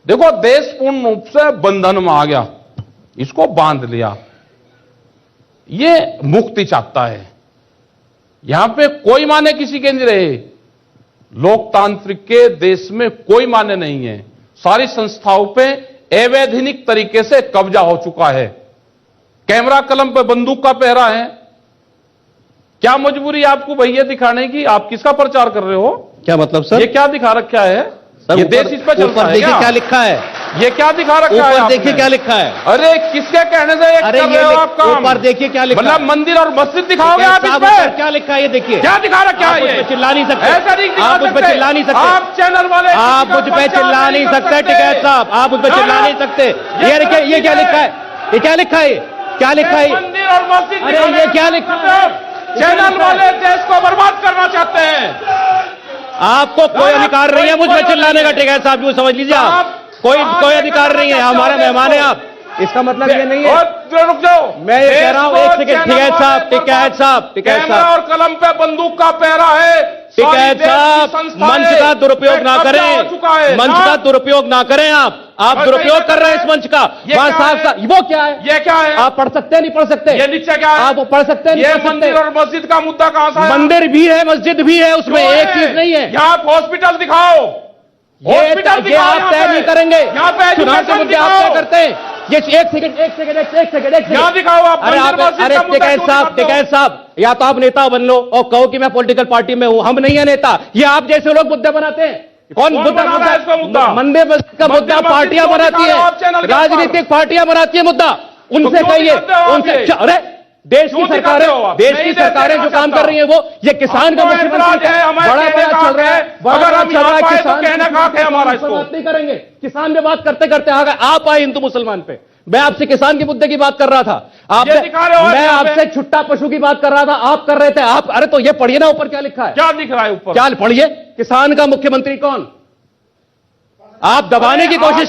देखो, देश पूर्ण रूप से बंधन में आ गया, इसको बांध लिया, ये मुक्ति चाहता है। यहां पे कोई माने किसी के नहीं रहे। लोकतांत्रिक के देश में कोई माने नहीं है। सारी संस्थाओं पे अवैधानिक तरीके से कब्जा हो चुका है। कैमरा कलम पे बंदूक का पहरा है। क्या मजबूरी आपको भैया दिखाने की? आप किसका प्रचार कर रहे हो? क्या मतलब सर? ये क्या दिखा रखा है? ये देश इस पे चलता है देखिए क्या लिखा है, ये क्या दिखा रखा है? देखिए क्या लिखा है। अरे किसके कहने से ये कर रहे हो आप काम? ऊपर देखिए क्या लिखा है। मतलब मंदिर और मस्जिद दिखाओगे आप इस पे? क्या लिखा है ये देखिए। क्या दिखा रखा है? ये चिल्ला नहीं सकते, ऐसा नहीं दिखा आप मुझ पे चिल्ला नहीं सकते, आप चैनल वाले, आप मुझ पे चिल्ला नहीं सकते टिकैत साहब, आप मुझ पे चिल्ला नहीं सकते। ये क्या लिखा है? ये क्या लिखा है? क्या लिखा है? मंदिर और मस्जिद। अरे ये क्या लिखा है? चैनल वाले देश को बर्बाद करना चाहते हैं। आपको कोई अधिकार नहीं है मुझ पे चिल्लाने का, टिकैत साहब, यूं समझ लीजिए आप। कोई अधिकार नहीं है, हमारे मेहमान है आप। इसका मतलब ये नहीं है। रुक जाओ, मैं ये कह रहा हूं, एक सेकंड। टिकैत साहब, कैमरा और कलम पे बंदूक का पहरा है। टिकैत साहब, मंच का दुरुपयोग ना करें, मंच का दुरुपयोग ना करें। आप दुरुपयोग कर रहे हैं इस मंच का। वहां साफ वो क्या है? ये क्या है? आप पढ़ सकते हैं, नहीं पढ़ सकते? ये नीचे क्या है? आप पढ़ सकते हैं, नहीं पढ़ सकते? मंदिर और मस्जिद का मुद्दा कहां से आया? मंदिर भी है, मस्जिद भी है, उसमें एक चीज नहीं है। यहाँ हॉस्पिटल दिखाओ। हॉस्पिटल ये आप तय नहीं करेंगे। यहाँ पे चुनाव के मुद्दे आप तय करते हैं। ये एक सेकंड यहाँ दिखाओ आप। अरे टिकैत साहब, या तो आप नेता बन लो और कहो कि मैं पॉलिटिकल पार्टी में हूं। हम नहीं है नेता, ये आप जैसे लोग मुद्दे बनाते हैं। कौन मुद्दा? मंदिर मस्जिद का मुद्दा पार्टियां बनाती है, राजनीतिक पार्टियां बनाती है मुद्दा। उनसे कहिए, उनसे। अरे देश की सरकारें जो काम कर रही है, वो ये किसान का मुख्यमंत्री है, बड़ा चल रहा है, किसान बात नहीं करेंगे। किसान में बात करते करते आ गए, आप आए हिंदू मुसलमान पे। मैं आपसे किसान के मुद्दे की बात कर रहा था, मैं आपसे छुट्टा पशु की बात कर रहा था, आप कर रहे थे। आप अरे तो ये पढ़िए ना, ऊपर क्या लिखा है? क्या दिख रहा है ऊपर? क्या पढ़िए? किसान का मुख्यमंत्री कौन? आप दबाने की कोशिश